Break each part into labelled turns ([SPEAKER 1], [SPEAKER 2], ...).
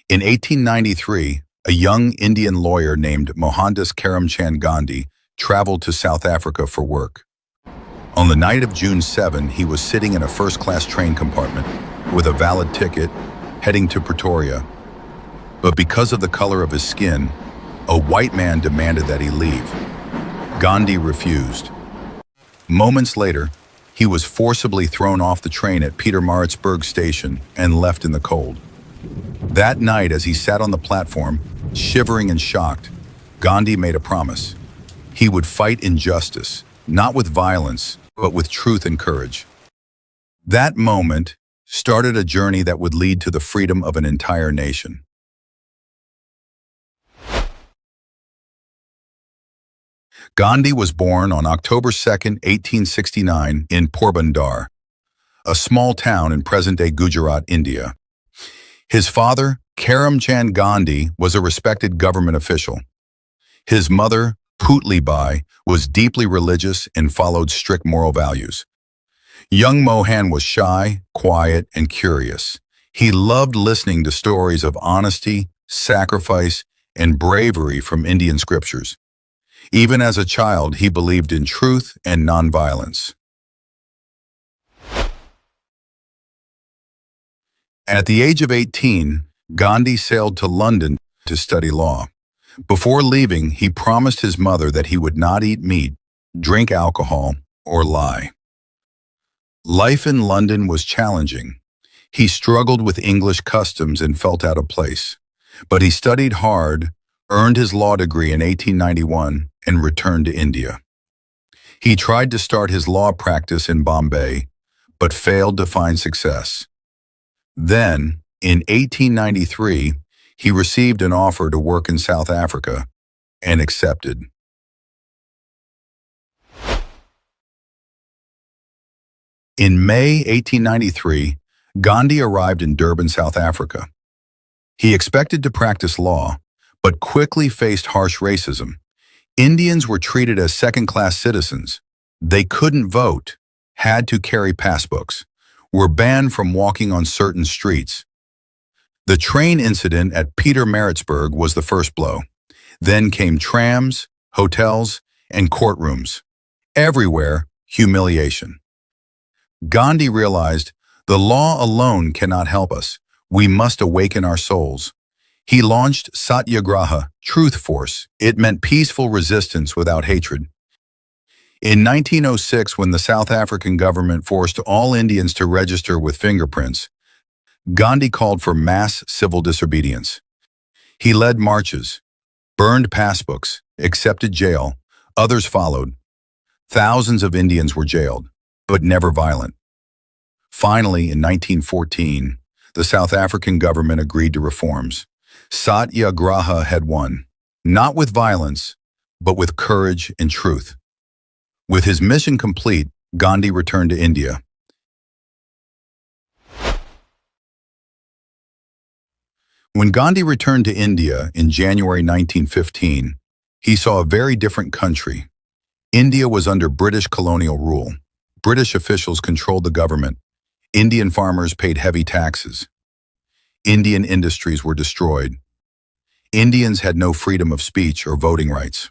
[SPEAKER 1] In 1893, a young Indian lawyer named Mohandas Karamchand Gandhi traveled to South Africa for work. On the night of June 7, he was sitting in a first-class train compartment with a valid ticket heading to Pretoria. But because of the color of his skin, a white man demanded that he leave. Gandhi refused. Moments later, he was forcibly thrown off the train at Pietermaritzburg station and left in the cold. That night, as he sat on the platform, shivering and shocked, Gandhi made a promise. He would fight injustice, not with violence, but with truth and courage. That moment started a journey that would lead to the freedom of an entire nation. Gandhi was born on October 2, 1869, in Porbandar, a small town in present-day Gujarat, India. His father, Karamchand Gandhi, was a respected government official. His mother, Putli Bai, was deeply religious and followed strict moral values. Young Mohan was shy, quiet, and curious. He loved listening to stories of honesty, sacrifice, and bravery from Indian scriptures. Even as a child, he believed in truth and nonviolence. At the age of 18, Gandhi sailed to London to study law. Before leaving, he promised his mother that he would not eat meat, drink alcohol, or lie. Life in London was challenging. He struggled with English customs and felt out of place. But he studied hard, earned his law degree in 1891, and returned to India. He tried to start his law practice in Bombay, but failed to find success. Then, in 1893, he received an offer to work in South Africa and accepted. In May 1893, Gandhi arrived in Durban, South Africa. He expected to practice law, but quickly faced harsh racism. Indians were treated as second-class citizens. They couldn't vote, had to carry passbooks, were banned from walking on certain streets. The train incident at Pietermaritzburg was the first blow. Then came trams, hotels, and courtrooms. Everywhere, humiliation. Gandhi realized, the law alone cannot help us. We must awaken our souls. He launched Satyagraha, Truth Force. It meant peaceful resistance without hatred. In 1906, when the South African government forced all Indians to register with fingerprints, Gandhi called for mass civil disobedience. He led marches, burned passbooks, accepted jail. Others followed. Thousands of Indians were jailed, but never violent. Finally, in 1914, the South African government agreed to reforms. Satyagraha had won, not with violence, but with courage and truth. With his mission complete, Gandhi returned to India. When Gandhi returned to India in January 1915, he saw a very different country. India was under British colonial rule. British officials controlled the government. Indian farmers paid heavy taxes. Indian industries were destroyed. Indians had no freedom of speech or voting rights.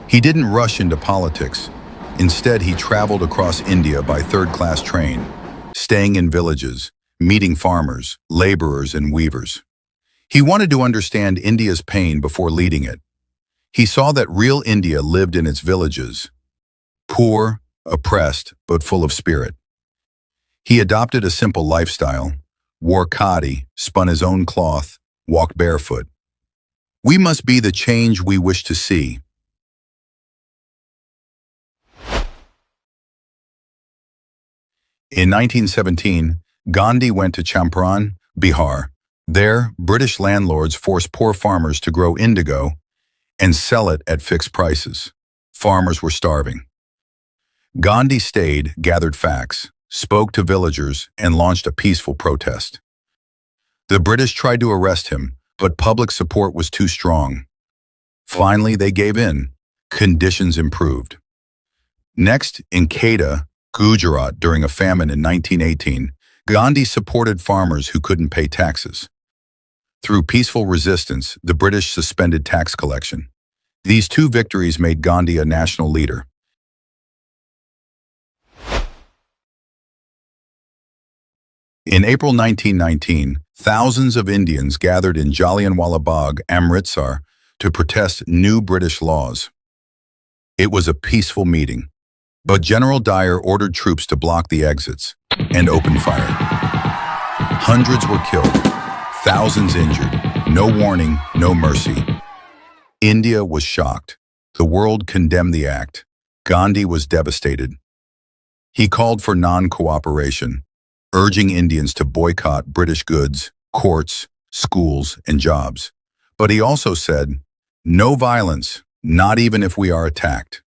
[SPEAKER 1] He didn't rush into politics. Instead, he traveled across India by third-class train, staying in villages, meeting farmers, laborers, and weavers. He wanted to understand India's pain before leading it. He saw that real India lived in its villages, poor, oppressed, but full of spirit. He adopted a simple lifestyle, wore khadi, spun his own cloth, walked barefoot. We must be the change we wish to see. In 1917, Gandhi went to Champaran, Bihar. There, British landlords forced poor farmers to grow indigo and sell it at fixed prices. Farmers were starving. Gandhi stayed, gathered facts, spoke to villagers, and launched a peaceful protest. The British tried to arrest him, but public support was too strong. Finally, they gave in. Conditions improved. Next, in Kedah, Gujarat, during a famine in 1918, Gandhi supported farmers who couldn't pay taxes. Through peaceful resistance, the British suspended tax collection. These two victories made Gandhi a national leader. In April 1919, thousands of Indians gathered in Jallianwala Bagh, Amritsar, to protest new British laws. It was a peaceful meeting, but General Dyer ordered troops to block the exits and opened fire. Hundreds were killed, thousands injured, no warning, no mercy. India was shocked. The world condemned the act. Gandhi was devastated. He called for non-cooperation, urging Indians to boycott British goods, courts, schools, and jobs. But he also said, "No violence, not even if we are attacked."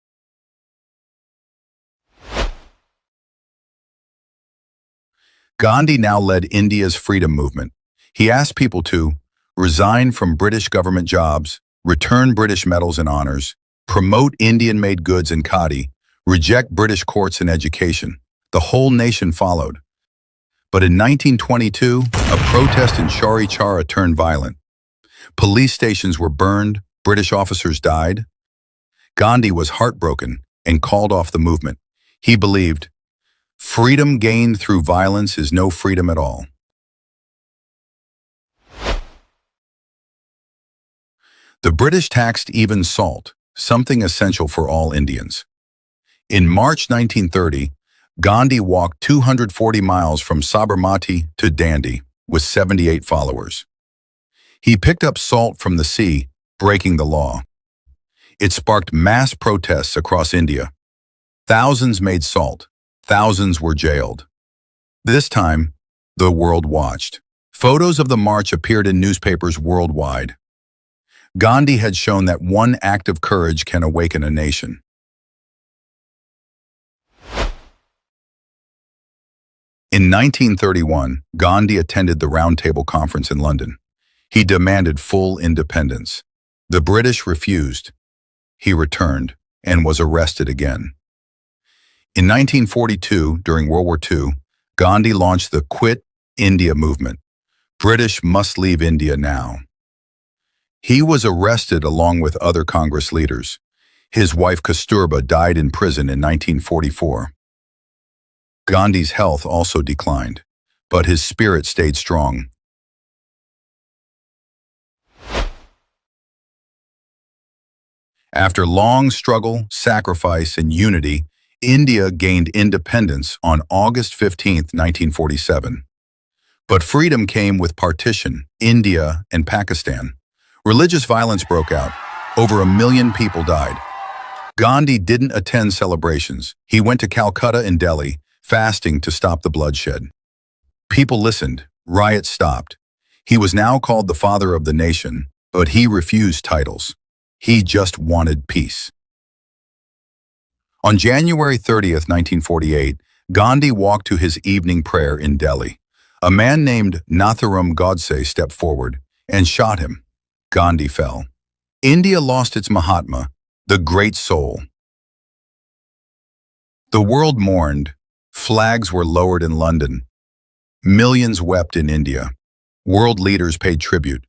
[SPEAKER 1] Gandhi now led India's freedom movement. He asked people to resign from British government jobs, return British medals and honors, promote Indian-made goods and khadi, reject British courts and education. The whole nation followed. But in 1922, a protest in Chauri Chaura turned violent. Police stations were burned, British officers died. Gandhi was heartbroken and called off the movement. He believed, freedom gained through violence is no freedom at all. The British taxed even salt, something essential for all Indians. In March 1930, Gandhi walked 240 miles from Sabarmati to Dandi with 78 followers. He picked up salt from the sea, breaking the law. It sparked mass protests across India. Thousands made salt. Thousands were jailed. This time, the world watched. Photos of the march appeared in newspapers worldwide. Gandhi had shown that one act of courage can awaken a nation. In 1931, Gandhi attended the Round Table Conference in London. He demanded full independence. The British refused. He returned and was arrested again. In 1942, during World War II, Gandhi launched the Quit India movement. British must leave India now. He was arrested along with other Congress leaders. His wife Kasturba died in prison in 1944. Gandhi's health also declined, but his spirit stayed strong. After long struggle, sacrifice, and unity, India gained independence on August 15, 1947. But freedom came with partition, India and Pakistan. Religious violence broke out. Over 1 million people died. Gandhi didn't attend celebrations. He went to Calcutta and Delhi, fasting to stop the bloodshed. People listened. Riots stopped. He was now called the father of the nation, but he refused titles. He just wanted peace. On January 30, 1948, Gandhi walked to his evening prayer in Delhi. A man named Nathuram Godse stepped forward and shot him. Gandhi fell. India lost its Mahatma, the great soul. The world mourned. Flags were lowered in London. Millions wept in India. World leaders paid tribute.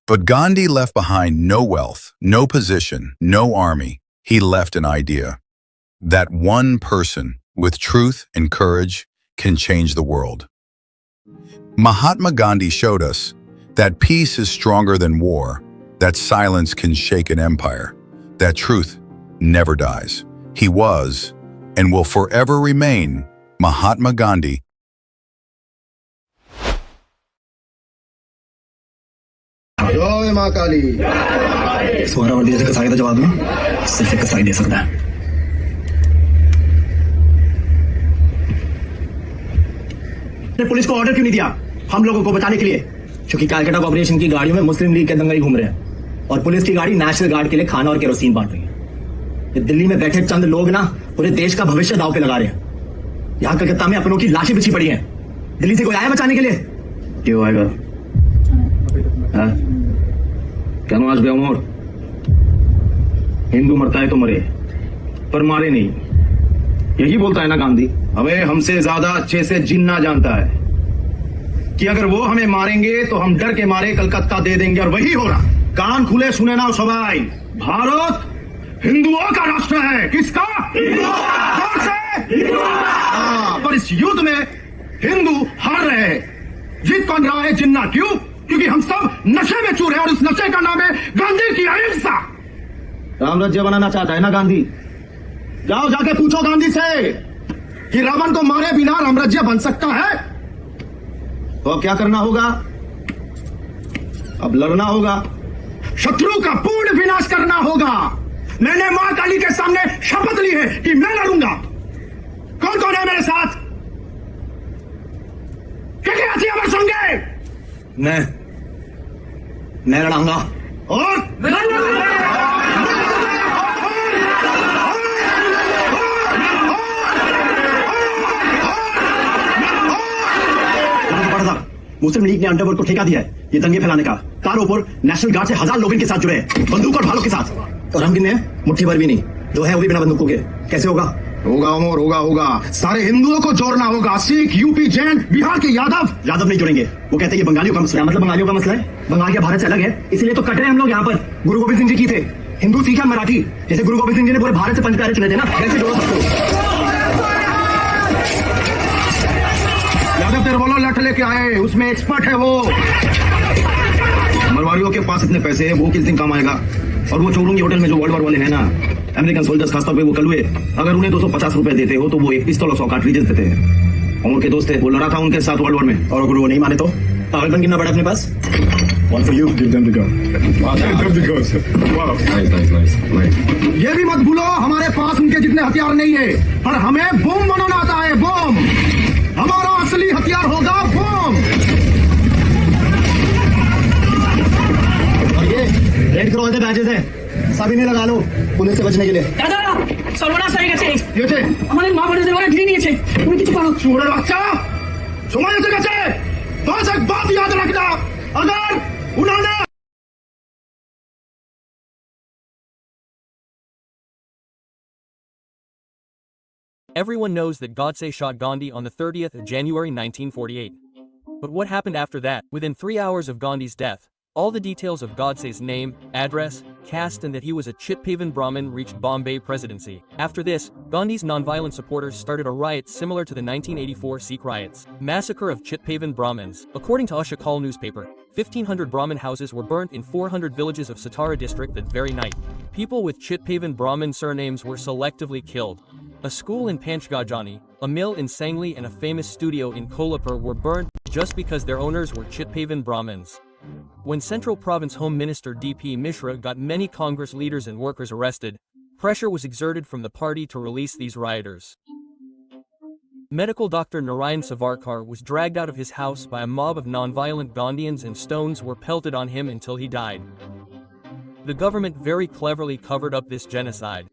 [SPEAKER 1] But Gandhi left behind no wealth, no position, no army. He left an idea. That one person, with truth and courage, can change the world. Mahatma Gandhi showed us that peace is stronger than war, that silence can shake an empire, that truth never dies. He was, and will forever remain, Mahatma Gandhi.
[SPEAKER 2] जय मां काली। सोहरावर्दी जैसे कसाई का जवाब में सिर्फ एक कसाई दे सकता है। पुलिस को ऑर्डर क्यों नहीं दिया हम लोगों को बचाने के लिए? क्योंकि कैलकाटा कॉर्पोरेशन की गाड़ियों में मुस्लिम लीग के दंगई घूम रहे हैं और पुलिस की गाड़ी नेशनल गार्ड के लिए खाना और केरोसिन बांट रही है। दिल्ली में बैठे चंद लोग ना पूरे देश का भविष्य दांव पे लगा रहे हैं। यहाँ कलकत्ता में अपनों की लाशें बिछी पड़ी हैं। दिल्ली से कोई आया बचाने के लिए? क्यों आएगा? क्या आज बेउमर हिंदू मरता है तो मरे, पर मारे नहीं। यही बोलता है ना गांधी, हमें हमसे ज्यादा अच्छे से जिन्ना जानता है। कि अगर वो हमें मारेंगे तो हम डर के मारे कलकत्ता दे देंगे, और वही हो रहा। कान खुले सुने ना सबाई, भारत हिंदुओं का राष्ट्र है। किसका? कौन से? पर इस युद्ध में हिंदू हार रहे हैं। जीत कौन रहा है? जिन्ना। क्यों? क्योंकि हम सब नशे में चूर हैं, और इस नशे का नाम है गांधी की अहिंसा। राम राज्य बनाना चाहता है ना गांधी? जाओ जाके पूछो गांधी से कि रावण को मारे बिना रामराज्य बन सकता है? तो अब क्या करना होगा? अब लड़ना होगा, शत्रु का पूर्ण विनाश करना होगा। मैंने मां काली के सामने शपथ ली है कि मैं लड़ूंगा। कौन कौन है मेरे साथ? क्या अमर होंगे? मैं लड़ाऊंगा। और मुस्लिम लीग ने अंडरवर्ल्ड को ठेका दिया है ये दंगे फैलाने का। कारों पर नेशनल गार्ड से 1000 लोग इनके साथ जुड़े हैं, बंदूक और भालों के साथ। और हम कितने हैं? मुट्ठी भर भी नहीं। जो है वो भी बिना बंदूकों के। कैसे होगा? होगा अमोर, होगा। सारे हिंदुओं को जोड़ना होगा। सिख, यूपी, जैन, बिहार के यादव नहीं जुड़ेंगे। वो कहते हैं ये बंगालियों का मसला है। मतलब बंगालियों का मसला है? बंगाल क्या भारत से अलग है? इसलिए तो कट रहे हैं हम लोग यहाँ पर। गुरु गोविंद सिंह जी की थे हिंदू, सिख या मराठी। जैसे गुरु गोविंद सिंह जी ने पूरे भारत से 5 प्यारे चुने थे ना, वैसे जोड़ो सबको। यादव तिरवलो लट लेके आए, उसमें एक्सपर्ट है वो। मरवाड़ियों के पास इतने पैसे है, वो किस दिन काम आएगा? और वो चोरूंगी होटल में जो वर्ल्ड वार वाले हैं ना, अमेरिकन सोल्जर्स, खासतौर पे वो कलुए, अगर उन्हें 250 रुपए देते हो तो वो एक पिस्तौल और 100 कार्ट्रिजेस देते हैं। और उनके दोस्त थे, वो लड़ा था उनके साथ वर्ल्ड वार में। और अगर वो नहीं माने तो पागलपन कितना बड़ा अपने पास। One for you, give them the gun. Give them the gun, sir. Wow. Nice. ये भी मत भूलो हमारे पास उनके जितने हथियार नहीं है, पर हमें बम बनाना आता है। बम हमारा असली हथियार होगा, बम। और ये रेड क्रॉस के बैचेस है, सभी ने लगा लो पुलिस से बचने के लिए।
[SPEAKER 3] দাদা সর্বনাশ হয়ে গেছে।
[SPEAKER 2] কি হয়েছে?
[SPEAKER 3] আমাদের মা বোনেদের ওরা ঘিরে নিয়েছে। তুমি কিছু করো।
[SPEAKER 2] চোরের বাচ্চা, সময় এসে গেছে। बस एक बात याद रखना, अगर उन्होंने
[SPEAKER 4] Everyone knows that Godse shot Gandhi on the 30th of January 1948. But what happened after that? Within 3 hours of Gandhi's death, all the details of Godse's name, address, caste and that he was a Chitpavan Brahmin reached Bombay presidency. After this, Gandhi's non-violent supporters started a riot similar to the 1984 Sikh riots. Massacre of Chitpavan Brahmins. According to Ashokal newspaper, 1,500 Brahmin houses were burnt in 400 villages of Satara district that very night. People with Chitpavan Brahmin surnames were selectively killed. A school in Panchgajani, a mill in Sangli and a famous studio in Kolhapur were burnt just because their owners were Chitpavan Brahmins. When Central Province Home Minister D.P. Mishra got many Congress leaders and workers arrested, pressure was exerted from the party to release these rioters. Medical doctor Narayan Savarkar was dragged out of his house by a mob of non-violent Gandhians and stones were pelted on him until he died. The government very cleverly covered up this genocide.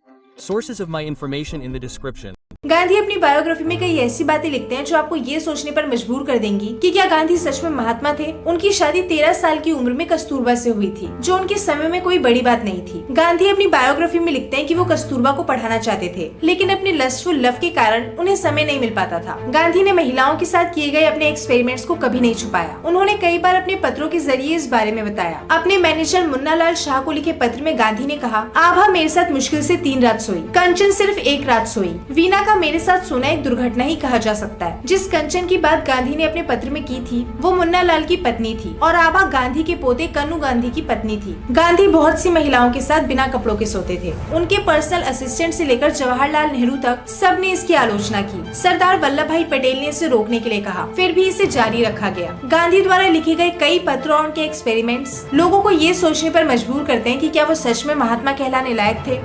[SPEAKER 4] Sources of my information in the description.
[SPEAKER 5] Gandhi अपनी biography में कई ऐसी बातें लिखते हैं जो आपको ये सोचने पर मजबूर कर देंगी कि क्या गांधी सच में महात्मा थे। उनकी शादी 13 साल की उम्र में कस्तूरबा से हुई थी, जो उनके समय में कोई बड़ी बात नहीं थी। गांधी अपनी बायोग्राफी में लिखते हैं कि वो कस्तूरबा को पढ़ाना चाहते थे, लेकिन अपने लस्टफुल लव के कारण उन्हें समय नहीं मिल पाता था। गांधी ने महिलाओं के साथ किए गए अपने एक्सपेरिमेंट्स को कभी नहीं छुपाया। उन्होंने कई बार अपने पत्रों के जरिए इस बारे में बताया। अपने मैनेजर मुन्ना लाल शाह को लिखे पत्र में गांधी ने कहा, आभा मेरे साथ मुश्किल से 3 रात सोई, कंचन सिर्फ 1 रात सोई। वीना का मेरे साथ सोना एक दुर्घटना ही कहा जा सकता है। जिस कंचन की बात गांधी ने अपने पत्र में की थी वो मुन्ना लाल की पत्नी थी और आभा गांधी के पोते कन्नू गांधी की पत्नी थी। गांधी बहुत सी महिलाओं के साथ बिना कपड़ों के सोते थे। उनके पर्सनल असिस्टेंट से लेकर जवाहरलाल नेहरू तक सबने इसकी आलोचना की। सरदार वल्लभ भाई पटेल ने इसे रोकने के लिए कहा, फिर भी इसे जारी रखा गया। गांधी द्वारा लिखे गए कई पत्र और उनके एक्सपेरिमेंट्स लोगों को ये सोचने पर मजबूर करते हैं कि क्या वो सच में महात्मा कहलाने लायक थे।